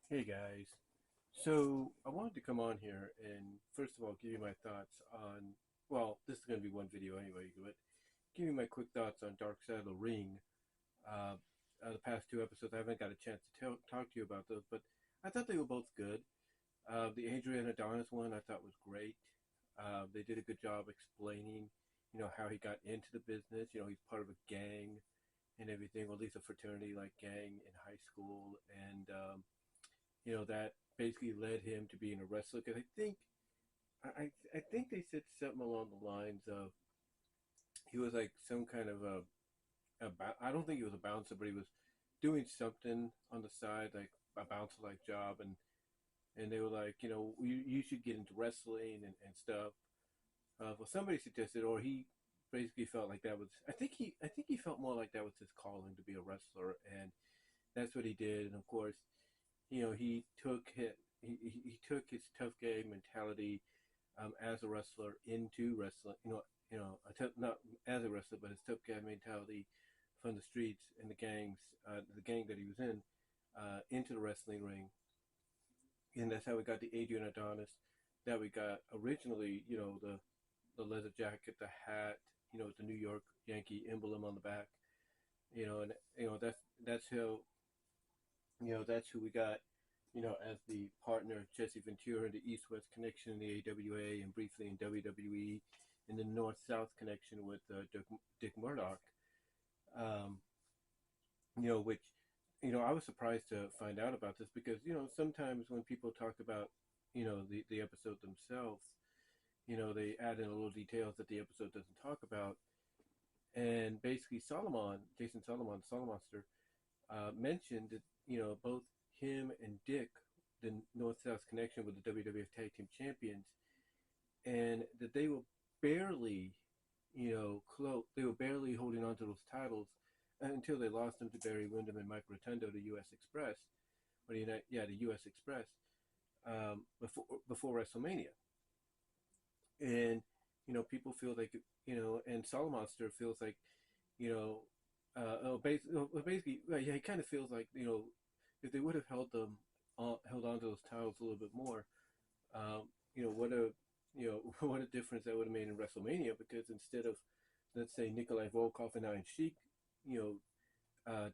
Hey guys. So I wanted to come on here and first of all give you my thoughts on, well, this is going to be one video anyway, but give you my quick thoughts on Dark Side of the Ring. Uh, the past two episodes, I haven't got a chance to talk to you about those, but I thought they were both good. The Adrian Adonis one I thought was great. They did a good job explaining, how he got into the business. He's part of a gang and everything, or at least a fraternity like gang in high school, and that basically led him to being a wrestler. Because I think they said something along the lines of he was like some kind of I don't think he was a bouncer, but he was doing something on the side like a bouncer like job, and they were like, you should get into wrestling and stuff. Well, somebody suggested, or he basically felt like that was. I think he felt more like that was his calling to be a wrestler, and that's what he did. And of course, he took his tough guy mentality as a wrestler into wrestling. Not as a wrestler, but his tough guy mentality from the streets and the gang that he was in, into the wrestling ring, and that's how we got the Adrian Adonis that we got originally. The leather jacket, the hat, with the New York Yankee emblem on the back. And that's how that's who we got, as the partner Jesse Ventura in the East West connection in the AWA and briefly in WWE, and the North South connection with Dick Murdoch. Um, which, I was surprised to find out about this because, sometimes when people talk about, the episode themselves, they add in a little details that the episode doesn't talk about. And basically, Jason Solomon, Solomonster, mentioned that both him and Dick, the North South connection with the WWF Tag Team Champions, and that they were barely, they were barely holding on to those titles until they lost them to Barry Windham and Mike Rotundo, the U.S. Express, or the U.S. Express, before WrestleMania, and people feel like and Solomonster feels like you know, basically, yeah, he kind of feels like if they would have held on to those titles a little bit more, what a what a difference that would have made in WrestleMania. Because instead of, let's say, Nikolai Volkov and Iron Sheik,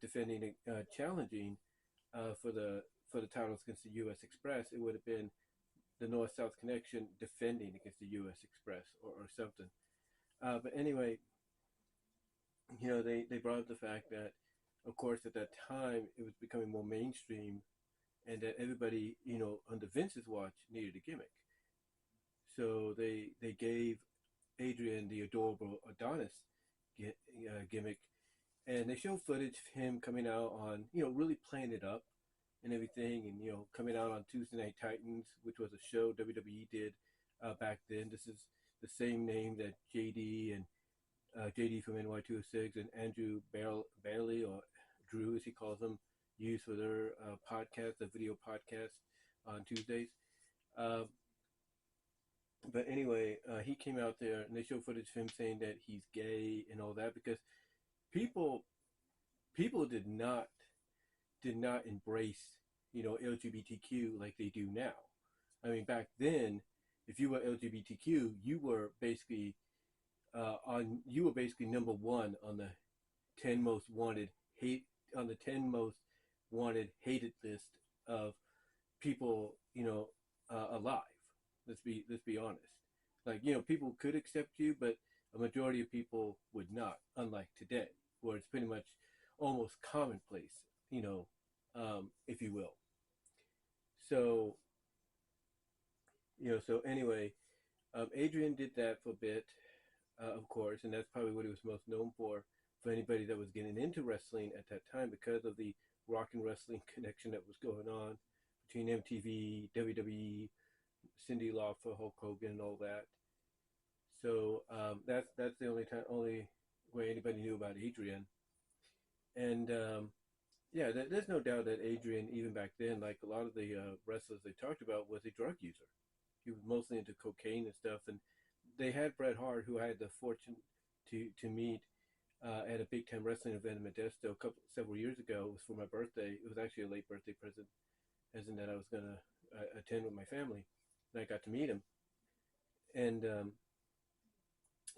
defending, challenging, for the titles against the U.S. Express, it would have been the North South Connection defending against the U.S. Express, or something. But anyway, they brought up the fact that, of course, at that time it was becoming more mainstream, and that everybody, under Vince's watch, needed a gimmick. So they gave Adrian the adorable Adonis gimmick, and they showed footage of him coming out on, really playing it up and everything, and coming out on Tuesday Night Titans, which was a show WWE did back then. This is the same name that JD and JD from NY206 and Andrew Bailey, or Drew as he calls them, use for their podcast, a video podcast on Tuesdays. Uh, but anyway, he came out there and they showed footage of him saying that he's gay and all that, because people people did not embrace, LGBTQ like they do now. I mean, back then, if you were LGBTQ, you were basically number one on the 10 most wanted hate on the 10 most wanted hated list of people, alive. Let's be honest. Like, people could accept you, but a majority of people would not. Unlike today, where it's pretty much almost commonplace, if you will. So, so anyway, Adrian did that for a bit, of course, and that's probably what he was most known for anybody that was getting into wrestling at that time, because of the rock and wrestling connection that was going on between MTV, WWE, Cindy Lauper, Hulk Hogan, and all that. So that's the only way anybody knew about Adrian. And yeah, there's no doubt that Adrian, even back then, like a lot of the wrestlers they talked about, was a drug user. He was mostly into cocaine and stuff. And they had Bret Hart, who I had the fortune to meet at a big time wrestling event in Modesto several years ago. It was for my birthday. It was actually a late birthday present as in that I was gonna attend with my family, and I got to meet him. And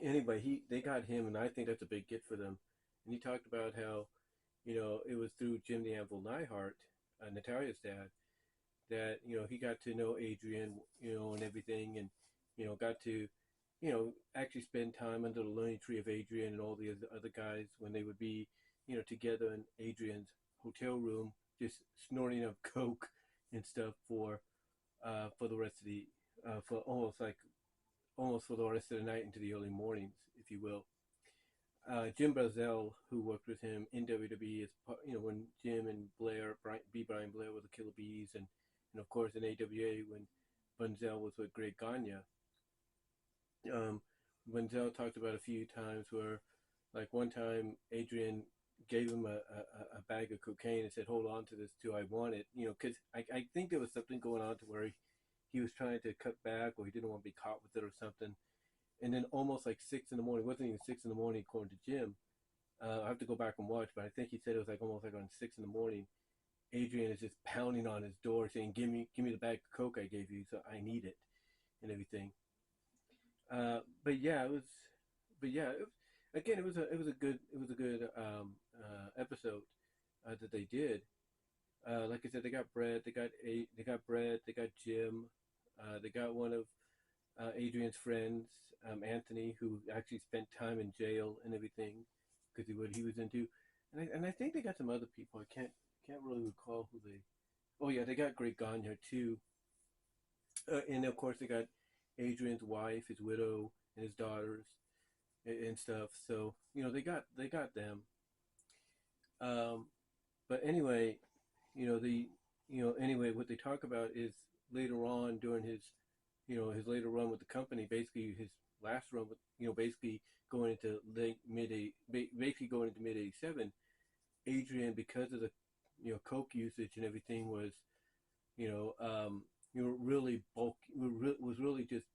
anyway, they got him, and I think that's a big get for them. And he talked about how, it was through Jim the Anvil Neihart, Natalia's dad, that he got to know Adrian, and everything, and got to actually spend time under the learning tree of Adrian and all the other guys when they would be together in Adrian's hotel room, just snorting up coke and stuff for the rest of the for almost for the rest of the night into the early mornings, if you will. Jim Brunzell, who worked with him in WWE, is when Jim and Brian Blair were the Killer Bees, and of course in AWA when Brunzell was with Greg Gagne. Brunzell talked about a few times where, like one time, Adrian gave him a bag of cocaine and said, "Hold on to this till I want it," because I think there was something going on to where he was trying to cut back or he didn't want to be caught with it or something. And then almost like 6 in the morning, it wasn't even 6 in the morning according to Jim. I have to go back and watch, but I think he said it was like almost like on 6 in the morning. Adrian is just pounding on his door saying, give me the bag of coke I gave you, so I need it," and everything. But yeah, it was. But yeah, again, it was a good episode that they did. Like I said, they got Brett, they got Brett, they got Jim, they got one of Adrian's friends, Anthony, who actually spent time in jail and everything because of what he was into, and I think they got some other people. I can't really recall who they. Oh yeah, they got Greg Gagne too, and of course they got Adrian's wife, his widow, and his daughters and stuff. So they got them. Um, but anyway, anyway, what they talk about is later on during his later run with the company, basically his last run with, basically going into basically going into mid '87. Adrian, because of the, coke usage and everything, was, really bulk, was really just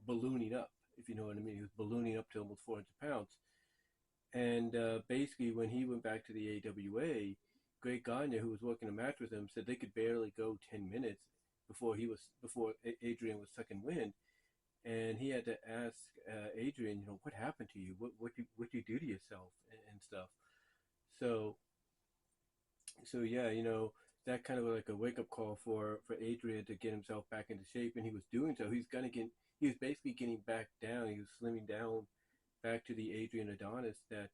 ballooning up, if you know what I mean. He was ballooning up to almost 400 pounds. And basically, when he went back to the AWA, Greg Gagne, who was working a match with him, said they could barely go 10 minutes before Adrian was sucking wind, and he had to ask Adrian, what happened to you? What you do to yourself and stuff. So yeah, that kind of like a wake up call for Adrian to get himself back into shape, and he was doing so. He was basically getting back down. He was slimming down back to the Adrian Adonis that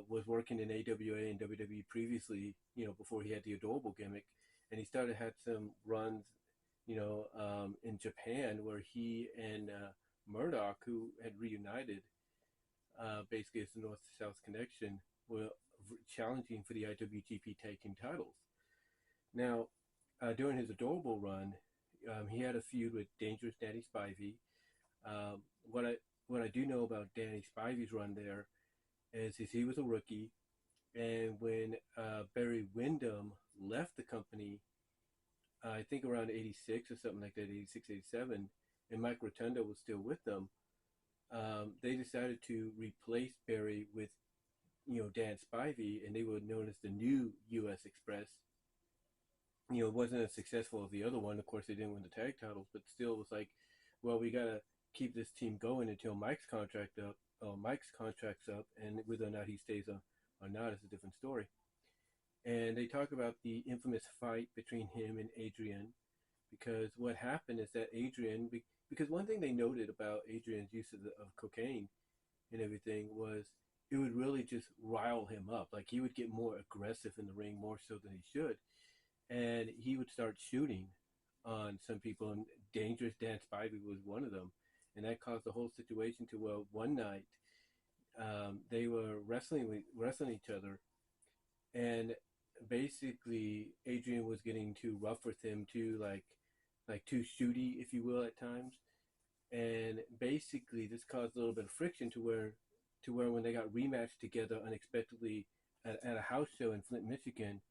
was working in AWA and WWE previously, before he had the Adorable gimmick. And he had some runs, in Japan where he and Murdoch, who had reunited, basically as the North-South connection, were challenging for the IWGP Tag Team titles. Now, during his Adorable run, he had a feud with Dangerous Danny Spivey. What I do know about Danny Spivey's run there is he was a rookie, and when Barry Windham left the company, I think around '86 or something like that, '86, '87, and Mike Rotundo was still with them, they decided to replace Barry with, Dan Spivey, and they were known as the New U.S. Express. It wasn't as successful as the other one. Of course, they didn't win the tag titles, but still it was like, well, we got to keep this team going until Mike's contract's up, and whether or not he stays or not is a different story. And they talk about the infamous fight between him and Adrian, because what happened is that because one thing they noted about Adrian's use of cocaine and everything was it would really just rile him up. Like he would get more aggressive in the ring, more so than he should. And he would start shooting on some people, and Dangerous Dan Spivey was one of them. And that caused the whole situation to where one night they were wrestling each other, and basically Adrian was getting too rough with him, too too shooty, if you will, at times. And basically this caused a little bit of friction to where when they got rematched together unexpectedly at a house show in Flint, Michigan,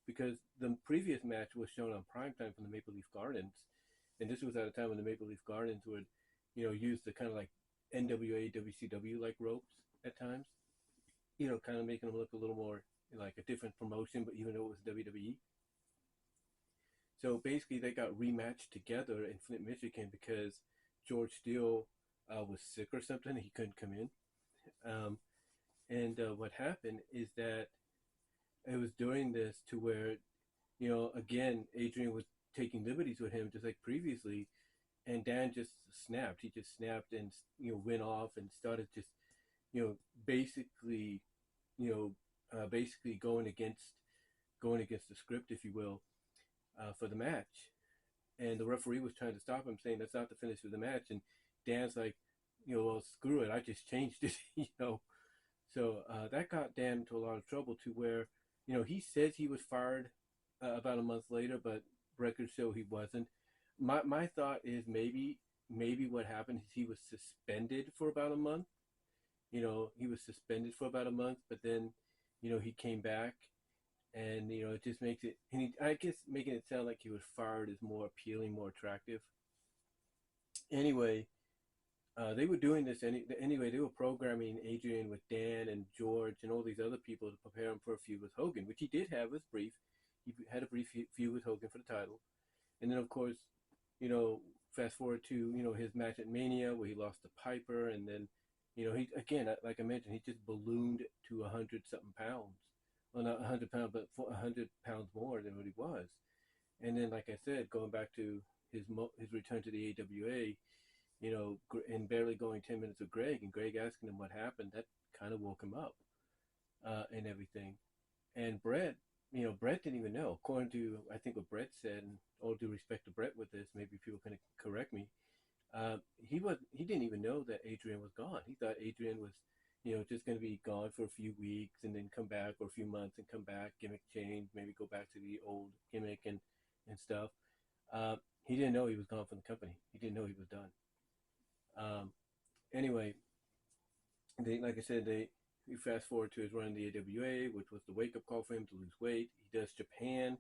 because the previous match was shown on primetime from the Maple Leaf Gardens, and this was at a time when the Maple Leaf Gardens would, use the kind of like NWA, WCW like ropes at times, kind of making them look a little more like a different promotion, but even though it was WWE. So basically, they got rematched together in Flint, Michigan, because George Steele was sick or something. He couldn't come in. Um, and what happened is that it was during this to where, again, Adrian was taking liberties with him just like previously, and Dan just snapped. He just snapped and went off and started just you know basically basically going against the script, if you will, for the match. And the referee was trying to stop him, saying that's not the finish of the match. And Dan's like, well, screw it, I just changed it, So that got Dan into a lot of trouble, to where, he says he was fired about a month later, but records show he wasn't. My thought is maybe what happened is he was suspended for about a month. He was suspended for about a month, but then, he came back, and it just makes it. And I guess making it sound like he was fired is more appealing, more attractive. Anyway, they were doing this anyway. They were programming Adrian with Dan and George and all these other people to prepare him for a feud with Hogan, which he did have. Was brief. He had a brief feud with Hogan for the title, and then of course, you know, fast forward to his match at Mania where he lost to Piper, and then he again, like I mentioned, he just ballooned to 100 something pounds. Well, not 100 pounds, but 100 pounds more than what he was. And then, like I said, going back to his return to the AWA, and barely going 10 minutes with Greg, and Greg asking him what happened, that kind of woke him up, and everything. And Brett didn't even know. According to, I think, what Brett said, and all due respect to Brett with this, maybe people can correct me, he didn't even know that Adrian was gone. He thought Adrian was, just going to be gone for a few weeks and then come back, or a few months and come back, gimmick change, maybe go back to the old gimmick and stuff. He didn't know he was gone from the company. He didn't know he was done. Um, anyway, like I said, we fast forward to his run in the AWA, which was the wake up call for him to lose weight. He does Japan.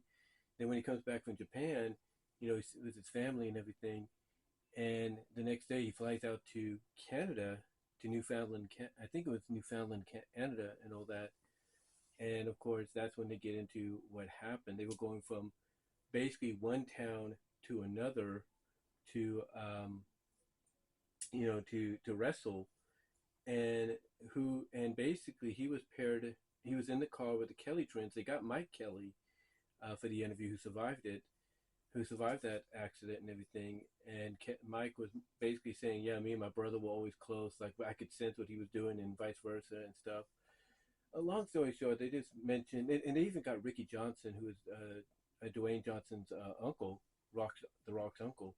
Then when he comes back from Japan, he's with his family and everything. And the next day he flies out to Canada, to Newfoundland. I think it was Newfoundland, Canada, and all that. And of course, that's when they get into what happened. They were going from basically one town to another to to wrestle, and basically he was in the car with the Kelly twins. They got Mike Kelly for the interview, who survived that accident and everything. And Mike was basically saying, yeah, me and my brother were always close, like I could sense what he was doing and vice versa and stuff. A long story short, they just mentioned, and they even got Ricky Johnson, who is Dwayne Johnson's uncle, the Rock's uncle.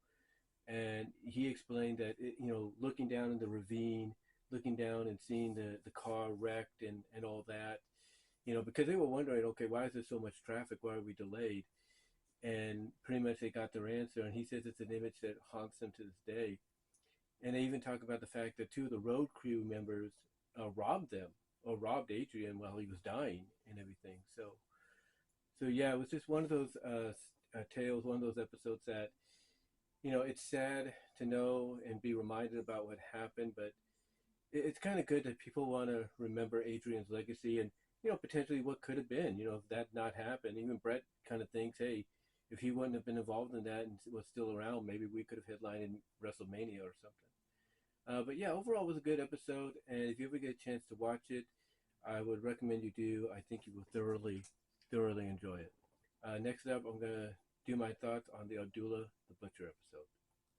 And he explained that looking down in the ravine, looking down and seeing the car wrecked and all that, because they were wondering, okay, why is there so much traffic? Why are we delayed? And pretty much they got their answer. And he says it's an image that haunts them to this day. And they even talk about the fact that two of the road crew members robbed them, or robbed Adrian while he was dying and everything. So yeah, it was just one of those tales, one of those episodes that it's sad to know and be reminded about what happened, but it's kind of good that people want to remember Adrian's legacy, and potentially what could have been, if that not happened. Even Brett kind of thinks, hey, if he wouldn't have been involved in that and was still around, maybe we could have headlined in WrestleMania or something. But yeah, overall it was a good episode, and if you ever get a chance to watch it, I would recommend you do. I think you will thoroughly enjoy it. Next up, I'm gonna do my thoughts on the Abdullah the Butcher episode.